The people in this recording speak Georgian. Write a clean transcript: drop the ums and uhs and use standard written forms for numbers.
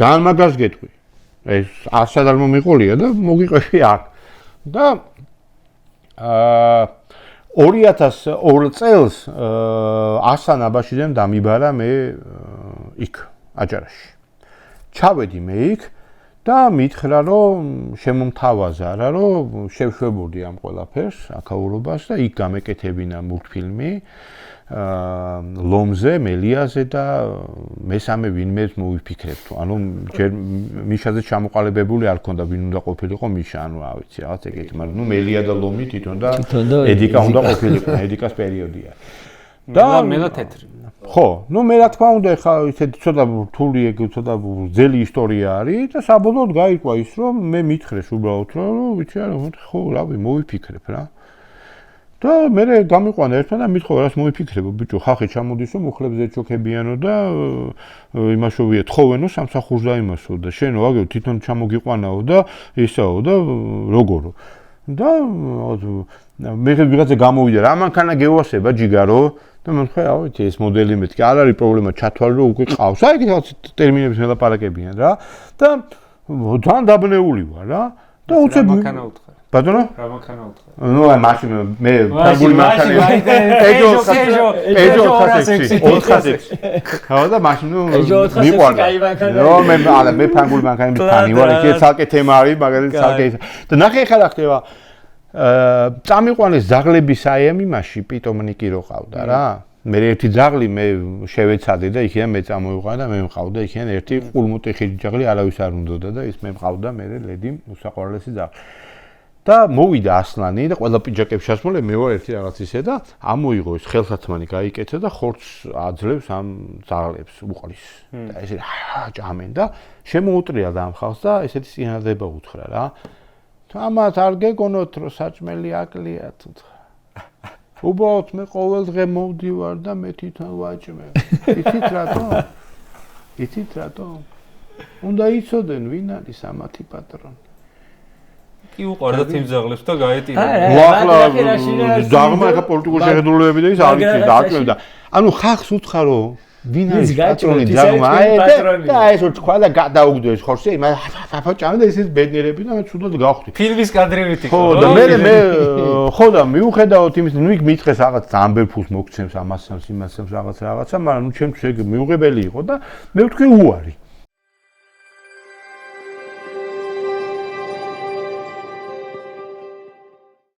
ძალიან მაგას გეტყვი. ეს ასად არ მომიყოლია და მოგიყვები აქ. და 2002 წელს ასან აბაშიძემ დამიბარა მე იქ აჯარაში. ჩავედი მე იქ და მითხრა რომ შემომთავაზა რა რომ შევშვებოდი ამ ყველაფერს აქაურობას და იქ გამეკეთებინა მულტფილმი ლომზე, მელიაზე და მესამე ვინმეს მოვიფიქრებ თუ ანუ ჯერ მიშაზე ჩამოყალიბებული არ ქონდა ვინ უნდა ყოფილიყო მიშა ანუ რა ვიცი რაღაც ეგეთი მაგრამ ნუ მელია და ლომი თვითონ და ედიკა უნდა ყოფილიყო ედიკას პერიოდია და მელა თეთრი ხო ნუ მე რა თქმა უნდა ხა ისეთი ცოტა რთული ეგ ცოტა ძელი ისტორია არის და საბოლოოდ გაირკვა ის რომ მე მითხრეს უბრალოდ რომ ვიცი არა ხო რავი მოვიფიქრებ რა და მე გამიყვანა ერთმა და მithხოვა რას მოიფიქრებო ბიჭო ხალხი ჩამოდის რომ უხლებზე ჩოქებიანო და იმაშოვია თხოვენო სამსახურს დაიმასო და შენო აგერ თვითონ ჩამოგიყვანაო და ისაო და როგორო და მე ვიღაცა გამოვიდა რა მანქანა გეუასება ჯიგარო და მე ვთქვი რა ვიცი ეს მოდელი მეთქი არ არის პრობლემა ჩათვალე რომ უკვე ყავს აი რაღაც ტერმინების მელაპარაკებიან რა და ძალიან დაბნეული ვარ რა და უცებ მანქანა უთხრა ბატონო? რა მანქანა უთხრა? ნუ აი მაშინ მე ფაგული მანქანა პეჯო 406 ხო და მაშინ ნუ მიყვარდა რომ მე ფაგული მანქანა მithანი ვარ ეს ცალკე თემა არის მაგალითად ცალკე და ნახე ხა რა ხდება წამიყვანეს ზაღლების აი ამ იმაში პიტომნიკი რო ყავდა რა მე ერთი ზაღლი მე შევეცადე და იქიდან მე წამოვიყვანა და მე მყავდა იქიდან ერთი ყულმუტი ხიჯაღლი არავის არ უნდოდა და ის მე მყავდა მე ლედი უსაყვარლესი ზაღლი და მოვიდა ასლანი და ყველა პიჯაკებს ჩასმოლე მე ვარ ერთი რაღაც ისე და ამოიღო ეს ხელსაწყმანი გაიკეთა და ხორცს აძლევს ამ ზაღლებს უყრის და ესე ჭამენ და შემოუტრია და ამ ხალხს და ესეთი წინადადება უთხრა რა თამათ არ გეგონოთ რომ საჭმელი აკლიათ უთხრა უბრალოდ მე ყოველ დღე მოვდივარ და მე თვითონ ვაჭმევ იცით რატო უნდა იცოდნენ ვინ არის ამათი პატრონი კი უყარდა იმ ზაღლებს და გაეტინა. ახლა დაღმა ხა პოლიტიკური შეხედულებები და ის არ იცი და აკმევდა. ანუ ხალხს უცხარო ვინ არის პატრონი დაღმა და ეს თქვა და გადაუგდეს ხორცი იმას აფაჭამე და ისეთ ბედნიერები და მე ცუდად გავხდი. ფილმის კადრებით იყო. ხო და მე ხო და მიუხედავად იმის ნუ იქ მითხრეს რაღაც ამბერ ფულს მოგცემს ამასams იმასams რაღაცა მაგრამ ნუ ჩემთვის ეგ მიუღებელი იყო და მე ვთქვი უარი.